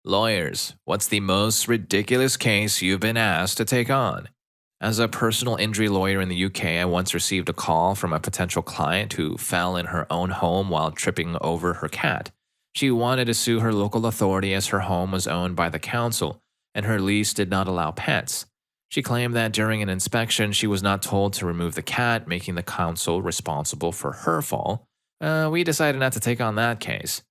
Lawyers, what's the most ridiculous case you've been asked to take on? As a personal injury lawyer in the UK, I once received a call from a potential client who fell in her own home while tripping over her cat. She wanted to sue her local authority as her home was owned by the council and her lease did not allow pets. She claimed that during an inspection, she was not told to remove the cat, making the council responsible for her fall. We decided not to take on that case.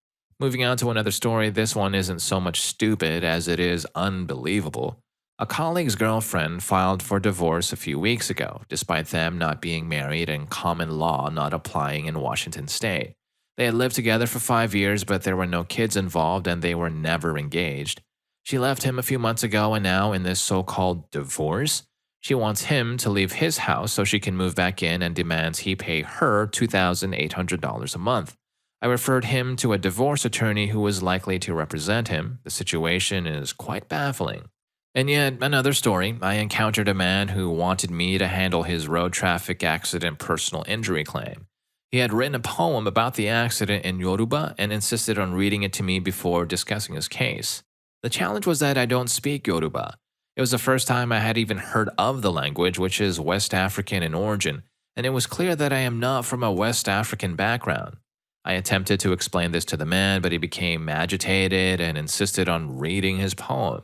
Moving on to another story, this one isn't so much stupid as it is unbelievable. A colleague's girlfriend filed for divorce a few weeks ago, despite them not being married and common law not applying in Washington state. They had lived together for 5 years, but there were no kids involved and they were never engaged. She left him a few months ago, and now, in this so called divorce, she wants him to leave his house so she can move back in and demands he pay her $2,800 a month. I referred him to a divorce attorney who was likely to represent him. The situation is quite baffling. And yet, another story, I encountered a man who wanted me to handle his road traffic accident personal injury claim. He had written a poem about the accident in Yoruba and insisted on reading it to me before discussing his case. The challenge was that I don't speak Yoruba. It was the first time I had even heard of the language, which is West African in origin, and it was clear that I am not from a West African background. I attempted to explain this to the man, but he became agitated and insisted on reading his poem.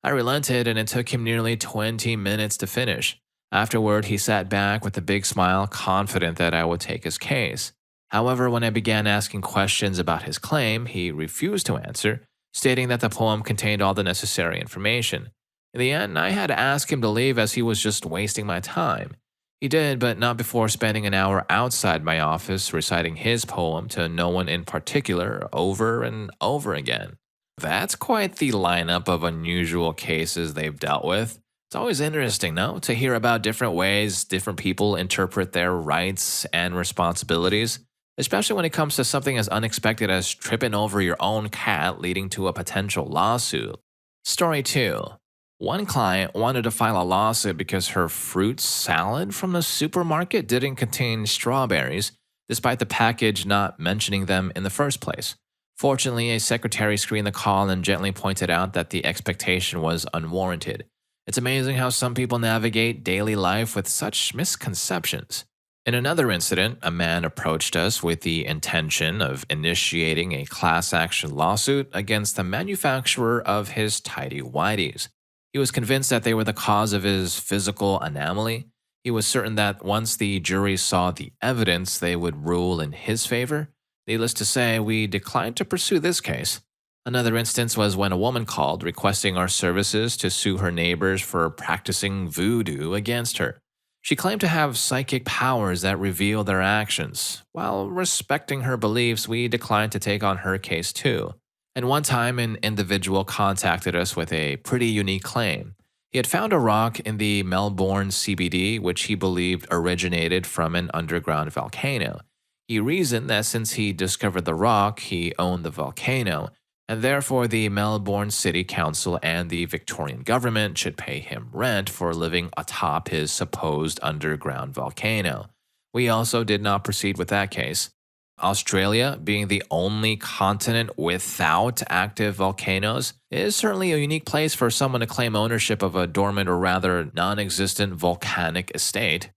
I relented, and it took him nearly 20 minutes to finish. Afterward, he sat back with a big smile, confident that I would take his case. However, when I began asking questions about his claim, he refused to answer, stating that the poem contained all the necessary information. In the end, I had to ask him to leave as he was just wasting my time. He did, but not before spending an hour outside my office reciting his poem to no one in particular over and over again. That's quite the lineup of unusual cases they've dealt with. It's always interesting, no, to hear about different ways different people interpret their rights and responsibilities, especially when it comes to something as unexpected as tripping over your own cat leading to a potential lawsuit. Story 2. One client wanted to file a lawsuit because her fruit salad from the supermarket didn't contain strawberries, despite the package not mentioning them in the first place. Fortunately, a secretary screened the call and gently pointed out that the expectation was unwarranted. It's amazing how some people navigate daily life with such misconceptions. In another incident, a man approached us with the intention of initiating a class action lawsuit against the manufacturer of his tidy whities. He was convinced that they were the cause of his physical anomaly. He was certain that once the jury saw the evidence, they would rule in his favor. Needless to say, we declined to pursue this case. Another instance was when a woman called requesting our services to sue her neighbors for practicing voodoo against her. She claimed to have psychic powers that reveal their actions. While respecting her beliefs, we declined to take on her case too. And one time, an individual contacted us with a pretty unique claim. He had found a rock in the Melbourne CBD, which he believed originated from an underground volcano. He reasoned that since he discovered the rock, he owned the volcano, and therefore the Melbourne City Council and the Victorian government should pay him rent for living atop his supposed underground volcano. We also did not proceed with that case. Australia, being the only continent without active volcanoes, is certainly a unique place for someone to claim ownership of a dormant or rather non-existent volcanic estate.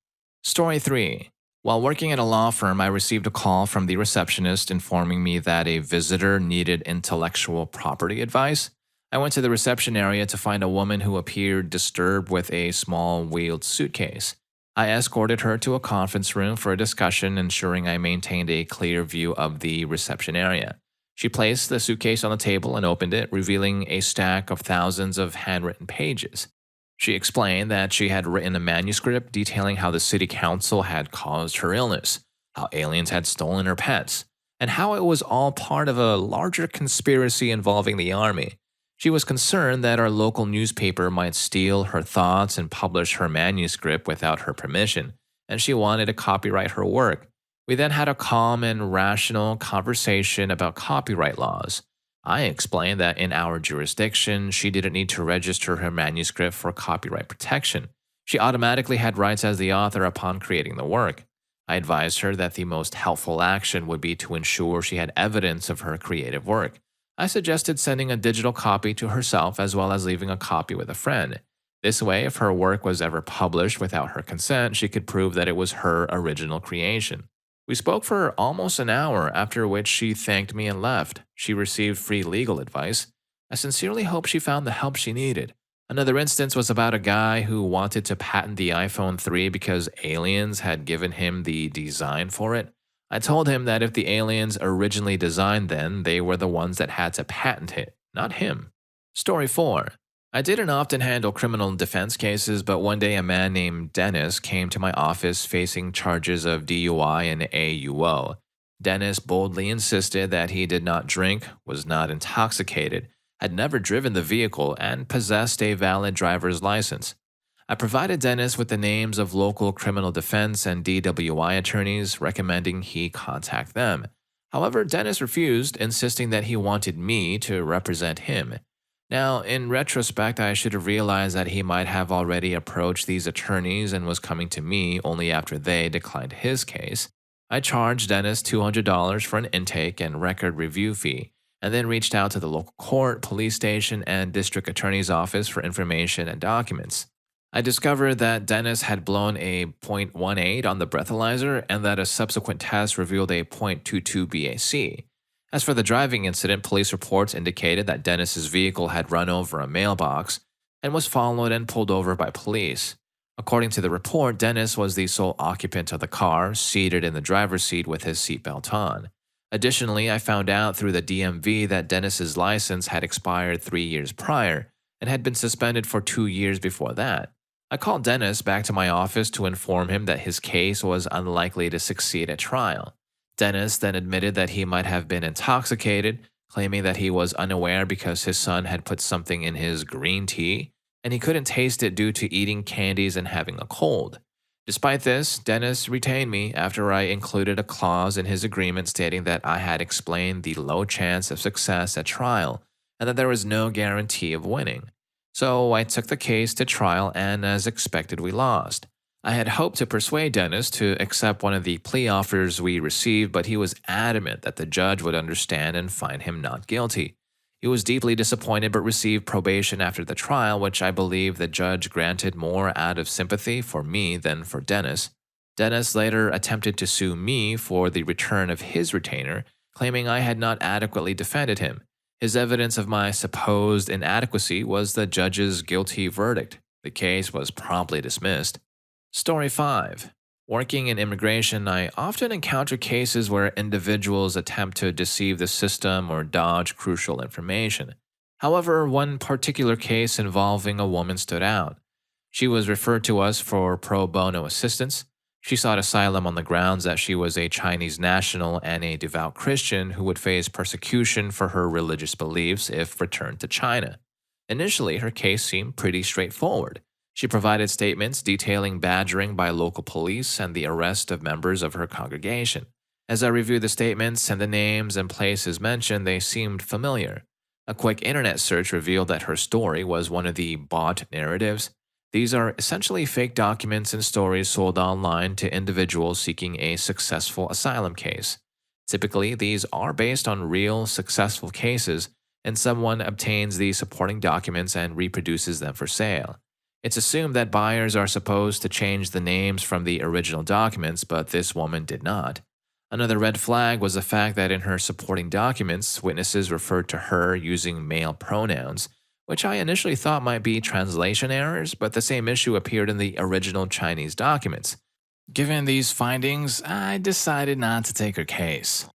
Story 3. While working at a law firm, I received a call from the receptionist informing me that a visitor needed intellectual property advice. I went to the reception area to find a woman who appeared disturbed with a small wheeled suitcase. I escorted her to a conference room for a discussion, ensuring I maintained a clear view of the reception area. She placed the suitcase on the table and opened it, revealing a stack of thousands of handwritten pages. She explained that she had written a manuscript detailing how the city council had caused her illness, how aliens had stolen her pets, and how it was all part of a larger conspiracy involving the army. She was concerned that our local newspaper might steal her thoughts and publish her manuscript without her permission, and she wanted to copyright her work. We then had a calm and rational conversation about copyright laws. I explained that in our jurisdiction, she didn't need to register her manuscript for copyright protection. She automatically had rights as the author upon creating the work. I advised her that the most helpful action would be to ensure she had evidence of her creative work. I suggested sending a digital copy to herself as well as leaving a copy with a friend. This way, if her work was ever published without her consent, she could prove that it was her original creation. We spoke for almost an hour, after which she thanked me and left. She received free legal advice. I sincerely hope she found the help she needed. Another instance was about a guy who wanted to patent the iPhone 3 because aliens had given him the design for it. I told him that if the aliens originally designed them, they were the ones that had to patent it, not him. Story 4. I didn't often handle criminal defense cases, but one day a man named Dennis came to my office facing charges of DUI and AUO. Dennis boldly insisted that he did not drink, was not intoxicated, had never driven the vehicle, and possessed a valid driver's license. I provided Dennis with the names of local criminal defense and DWI attorneys, recommending he contact them. However, Dennis refused, insisting that he wanted me to represent him. Now, in retrospect, I should have realized that he might have already approached these attorneys and was coming to me only after they declined his case. I charged Dennis $200 for an intake and record review fee, and then reached out to the local court, police station, and district attorney's office for information and documents. I discovered that Dennis had blown a .18 on the breathalyzer and that a subsequent test revealed a .22 BAC. As for the driving incident, police reports indicated that Dennis's vehicle had run over a mailbox and was followed and pulled over by police. According to the report, Dennis was the sole occupant of the car, seated in the driver's seat with his seatbelt on. Additionally, I found out through the DMV that Dennis's license had expired 3 years prior and had been suspended for 2 years before that. I called Dennis back to my office to inform him that his case was unlikely to succeed at trial. Dennis then admitted that he might have been intoxicated, claiming that he was unaware because his son had put something in his green tea, and he couldn't taste it due to eating candies and having a cold. Despite this, Dennis retained me after I included a clause in his agreement stating that I had explained the low chance of success at trial and that there was no guarantee of winning. So I took the case to trial, and as expected, we lost. I had hoped to persuade Dennis to accept one of the plea offers we received, but he was adamant that the judge would understand and find him not guilty. He was deeply disappointed but received probation after the trial, which I believe the judge granted more out of sympathy for me than for Dennis. Dennis later attempted to sue me for the return of his retainer, claiming I had not adequately defended him. His evidence of my supposed inadequacy was the judge's guilty verdict. The case was promptly dismissed. Story 5. Working in immigration, I often encounter cases where individuals attempt to deceive the system or dodge crucial information. However, one particular case involving a woman stood out. She was referred to us for pro bono assistance. She sought asylum on the grounds that she was a Chinese national and a devout Christian who would face persecution for her religious beliefs if returned to China. Initially, her case seemed pretty straightforward. She provided statements detailing badgering by local police and the arrest of members of her congregation. As I reviewed the statements and the names and places mentioned, they seemed familiar. A quick internet search revealed that her story was one of the bought narratives. These are essentially fake documents and stories sold online to individuals seeking a successful asylum case. Typically, these are based on real, successful cases, and someone obtains the supporting documents and reproduces them for sale. It's assumed that buyers are supposed to change the names from the original documents, but this woman did not. Another red flag was the fact that in her supporting documents, witnesses referred to her using male pronouns, which I initially thought might be translation errors, but the same issue appeared in the original Chinese documents. Given these findings, I decided not to take her case.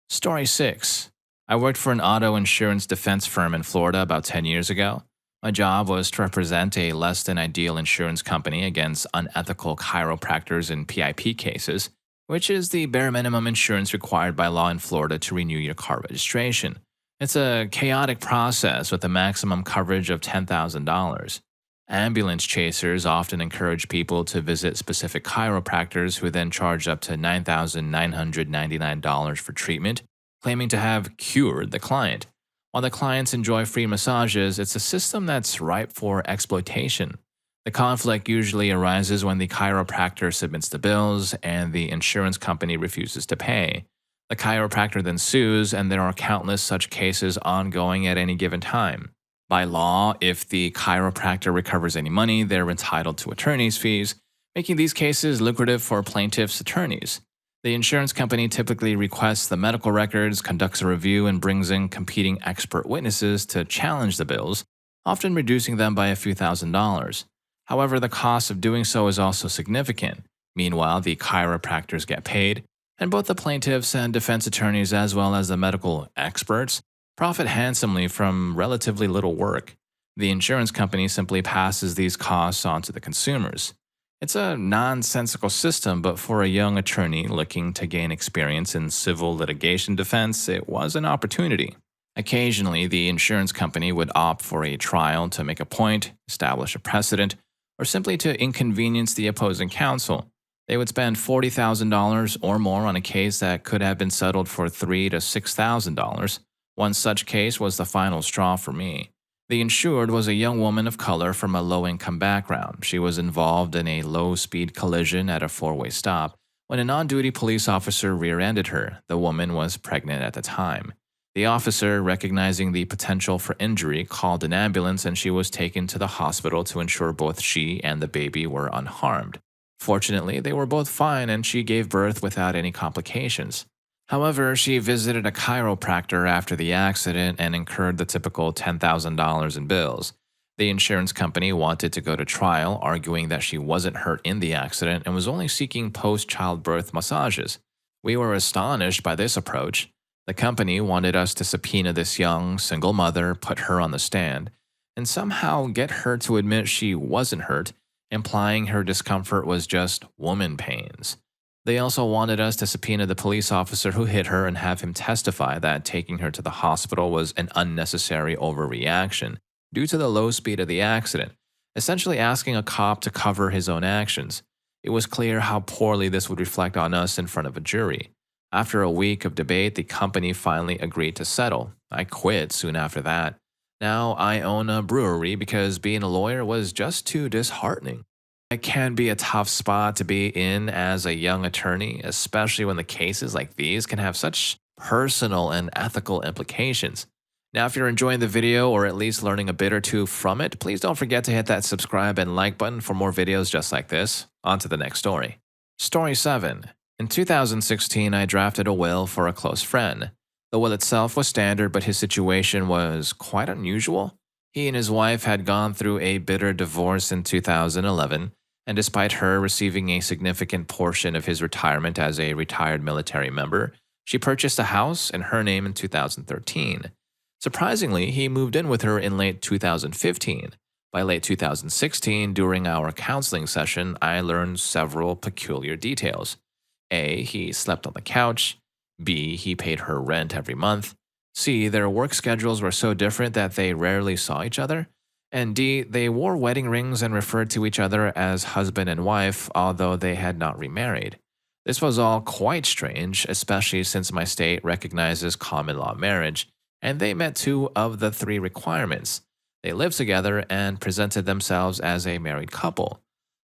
Story 6. I worked for an auto insurance defense firm in Florida about 10 years ago. My job was to represent a less than ideal insurance company against unethical chiropractors in PIP cases, which is the bare minimum insurance required by law in Florida to renew your car registration. It's a chaotic process with a maximum coverage of $10,000. Ambulance chasers often encourage people to visit specific chiropractors who then charge up to $9,999 for treatment, claiming to have cured the client. While the clients enjoy free massages, it's a system that's ripe for exploitation. The conflict usually arises when the chiropractor submits the bills and the insurance company refuses to pay. The chiropractor then sues, and there are countless such cases ongoing at any given time. By law, if the chiropractor recovers any money, they're entitled to attorney's fees, making these cases lucrative for plaintiffs' attorneys. The insurance company typically requests the medical records, conducts a review, and brings in competing expert witnesses to challenge the bills, often reducing them by a few $1,000s. However, the cost of doing so is also significant. Meanwhile, the chiropractors get paid, and both the plaintiffs and defense attorneys, as well as the medical experts, profit handsomely from relatively little work. The insurance company simply passes these costs on to the consumers. It's a nonsensical system, but for a young attorney looking to gain experience in civil litigation defense, it was an opportunity. Occasionally, the insurance company would opt for a trial to make a point, establish a precedent, or simply to inconvenience the opposing counsel. They would spend $40,000 or more on a case that could have been settled for $3,000 to $6,000. One such case was the final straw for me. The insured was a young woman of color from a low-income background. She was involved in a low-speed collision at a four-way stop when an on-duty police officer rear-ended her. The woman was pregnant at the time. The officer, recognizing the potential for injury, called an ambulance, and she was taken to the hospital to ensure both she and the baby were unharmed. Fortunately, they were both fine, and she gave birth without any complications. However, she visited a chiropractor after the accident and incurred the typical $10,000 in bills. The insurance company wanted to go to trial, arguing that she wasn't hurt in the accident and was only seeking post-childbirth massages. We were astonished by this approach. The company wanted us to subpoena this young, single mother, put her on the stand, and somehow get her to admit she wasn't hurt, implying her discomfort was just woman pains. They also wanted us to subpoena the police officer who hit her and have him testify that taking her to the hospital was an unnecessary overreaction due to the low speed of the accident, essentially asking a cop to cover his own actions. It was clear how poorly this would reflect on us in front of a jury. After a week of debate, the company finally agreed to settle. I quit soon after that. Now I own a brewery because being a lawyer was just too disheartening. It can be a tough spot to be in as a young attorney, especially when the cases like these can have such personal and ethical implications. Now, if you're enjoying the video or at least learning a bit or two from it, please don't forget to hit that subscribe and like button for more videos just like this. On to the next story. Story 7. In 2016, I drafted a will for a close friend. The will itself was standard, but his situation was quite unusual. He and his wife had gone through a bitter divorce in 2011. And despite her receiving a significant portion of his retirement as a retired military member, she purchased a house in her name in 2013. Surprisingly, he moved in with her in late 2015. By late 2016, during our counseling session, I learned several peculiar details. A. He slept on the couch. B. He paid her rent every month. C. Their work schedules were so different that they rarely saw each other. And D. They wore wedding rings and referred to each other as husband and wife, although they had not remarried. This was all quite strange, especially since my state recognizes common law marriage, and they met two of the three requirements. They lived together and presented themselves as a married couple.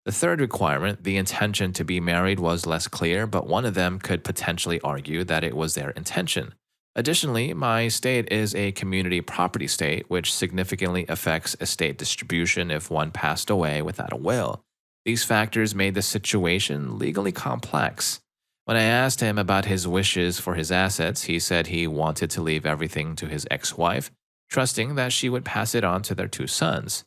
The third requirement, the intention to be married, was less clear, but one of them could potentially argue that it was their intention. Additionally, my state is a community property state, which significantly affects estate distribution if one passed away without a will. These factors made the situation legally complex. When I asked him about his wishes for his assets, he said he wanted to leave everything to his ex-wife, trusting that she would pass it on to their two sons.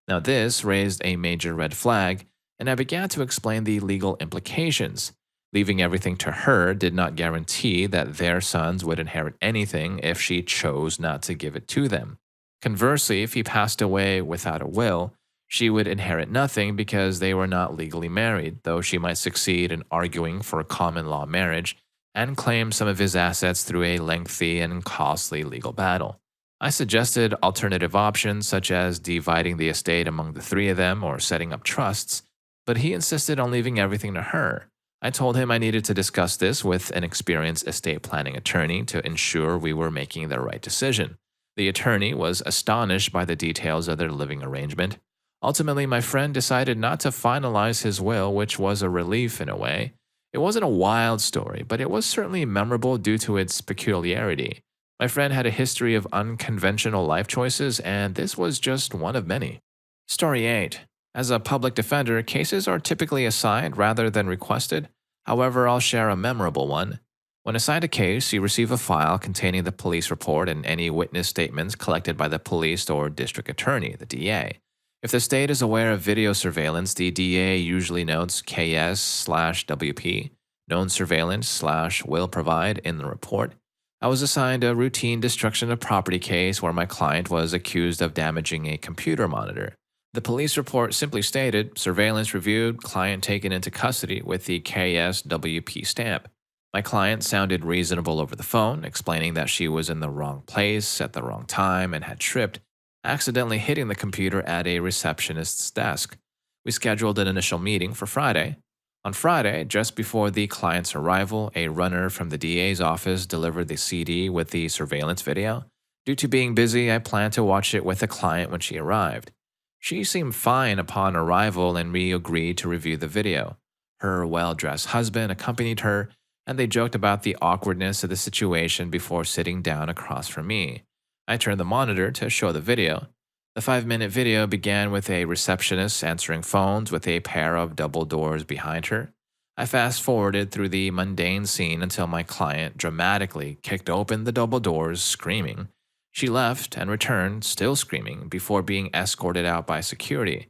Now, this raised a major red flag, and I began to explain the legal implications. Leaving everything to her did not guarantee that their sons would inherit anything if she chose not to give it to them. Conversely, if he passed away without a will, she would inherit nothing because they were not legally married, though she might succeed in arguing for a common law marriage and claim some of his assets through a lengthy and costly legal battle. I suggested alternative options such as dividing the estate among the three of them or setting up trusts, but he insisted on leaving everything to her. I told him I needed to discuss this with an experienced estate planning attorney to ensure we were making the right decision. The attorney was astonished by the details of their living arrangement. Ultimately, my friend decided not to finalize his will, which was a relief in a way. It wasn't a wild story, but it was certainly memorable due to its peculiarity. My friend had a history of unconventional life choices, and this was just one of many. Story 8. As a public defender, cases are typically assigned rather than requested. However, I'll share a memorable one. When assigned a case, you receive a file containing the police report and any witness statements collected by the police or district attorney, the DA. If the state is aware of video surveillance, the DA usually notes KS/WP, known surveillance/will provide in the report. I was assigned a routine destruction of property case where my client was accused of damaging a computer monitor. The police report simply stated, surveillance reviewed, client taken into custody with the KSWP stamp. My client sounded reasonable over the phone, explaining that she was in the wrong place at the wrong time and had tripped, accidentally hitting the computer at a receptionist's desk. We scheduled an initial meeting for Friday. On Friday, just before the client's arrival, a runner from the DA's office delivered the CD with the surveillance video. Due to being busy, I planned to watch it with the client when she arrived. She seemed fine upon arrival and we agreed to review the video. Her well-dressed husband accompanied her, and they joked about the awkwardness of the situation before sitting down across from me. I turned the monitor to show the video. The 5-minute video began with a receptionist answering phones with a pair of double doors behind her. I fast-forwarded through the mundane scene until my client dramatically kicked open the double doors, screaming. She left and returned, still screaming, before being escorted out by security.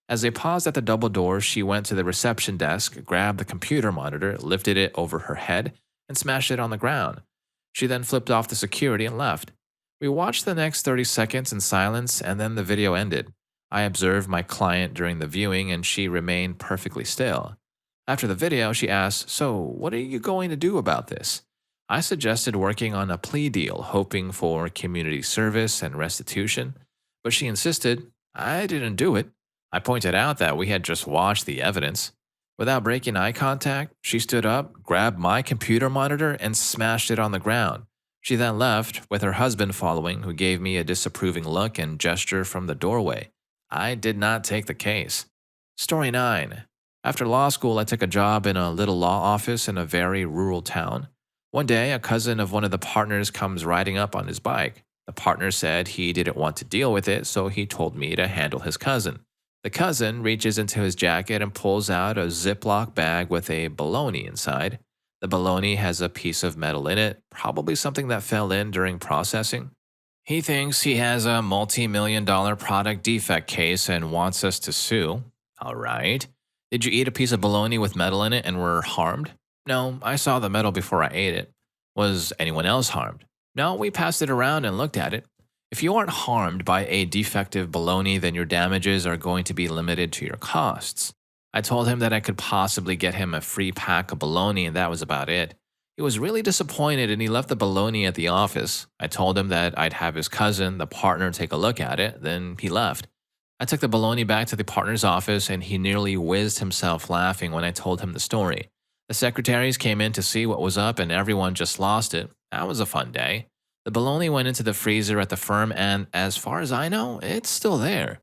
As they paused at the double doors, she went to the reception desk, grabbed the computer monitor, lifted it over her head, and smashed it on the ground. She then flipped off the security and left. We watched the next 30 seconds in silence, and then the video ended. I observed my client during the viewing, and she remained perfectly still. After the video, she asked, "So, what are you going to do about this?" I suggested working on a plea deal, hoping for community service and restitution, but she insisted I didn't do it. I pointed out that we had just watched the evidence. Without breaking eye contact, she stood up, grabbed my computer monitor, and smashed it on the ground. She then left, with her husband following, who gave me a disapproving look and gesture from the doorway. I did not take the case. Story 9. After law school, I took a job in a little law office in a very rural town. One day, a cousin of one of the partners comes riding up on his bike. The partner said he didn't want to deal with it, so he told me to handle his cousin. The cousin reaches into his jacket and pulls out a Ziploc bag with a baloney inside. The baloney has a piece of metal in it, probably something that fell in during processing. He thinks he has a multi-million-dollar product defect case and wants us to sue. All right. Did you eat a piece of baloney with metal in it and were harmed? No, I saw the metal before I ate it. Was anyone else harmed? No, we passed it around and looked at it. If you aren't harmed by a defective baloney, then your damages are going to be limited to your costs. I told him that I could possibly get him a free pack of baloney, and that was about it. He was really disappointed and he left the baloney at the office. I told him that I'd have his cousin, the partner, take a look at it, then he left. I took the baloney back to the partner's office and he nearly whizzed himself laughing when I told him the story. The secretaries came in to see what was up and everyone just lost it. That was a fun day. The baloney went into the freezer at the firm and, as far as I know, it's still there.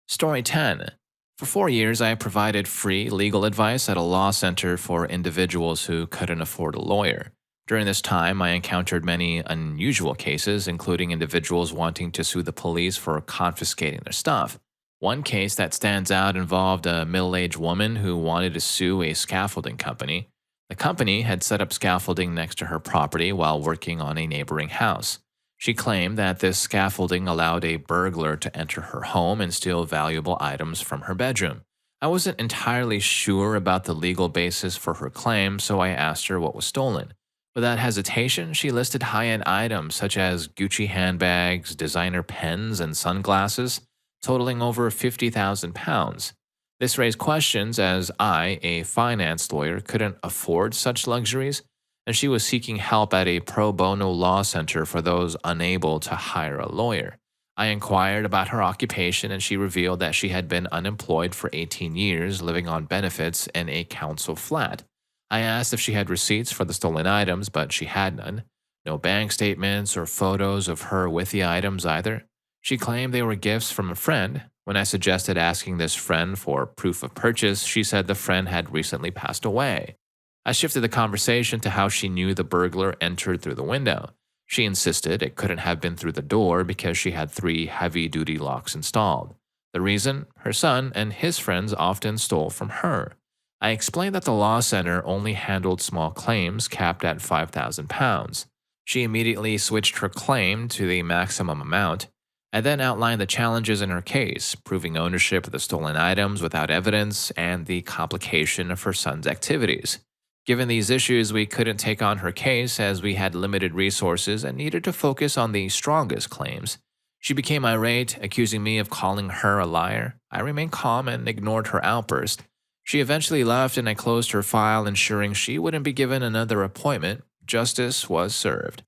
Story 10. For 4 years, I provided free legal advice at a law center for individuals who couldn't afford a lawyer. During this time, I encountered many unusual cases, including individuals wanting to sue the police for confiscating their stuff. One case that stands out involved a middle-aged woman who wanted to sue a scaffolding company. The company had set up scaffolding next to her property while working on a neighboring house. She claimed that this scaffolding allowed a burglar to enter her home and steal valuable items from her bedroom. I wasn't entirely sure about the legal basis for her claim, so I asked her what was stolen. Without hesitation, she listed high-end items such as Gucci handbags, designer pens, and sunglasses, totaling over £50,000. This raised questions as I, a finance lawyer, couldn't afford such luxuries, and she was seeking help at a pro bono law center for those unable to hire a lawyer. I inquired about her occupation and she revealed that she had been unemployed for 18 years, living on benefits in a council flat. I asked if she had receipts for the stolen items, but she had none. No bank statements or photos of her with the items either. She claimed they were gifts from a friend. When I suggested asking this friend for proof of purchase, she said the friend had recently passed away. I shifted the conversation to how she knew the burglar entered through the window. She insisted it couldn't have been through the door because she had 3 heavy-duty locks installed. The reason? Her son and his friends often stole from her. I explained that the law center only handled small claims capped at £5,000. She immediately switched her claim to the maximum amount. I then outlined the challenges in her case, proving ownership of the stolen items without evidence and the complication of her son's activities. Given these issues, we couldn't take on her case as we had limited resources and needed to focus on the strongest claims. She became irate, accusing me of calling her a liar. I remained calm and ignored her outburst. She eventually left and I closed her file, ensuring she wouldn't be given another appointment. Justice was served.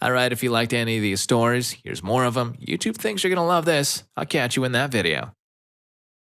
Alright, if you liked any of these stories, here's more of them. YouTube thinks you're going to love this. I'll catch you in that video.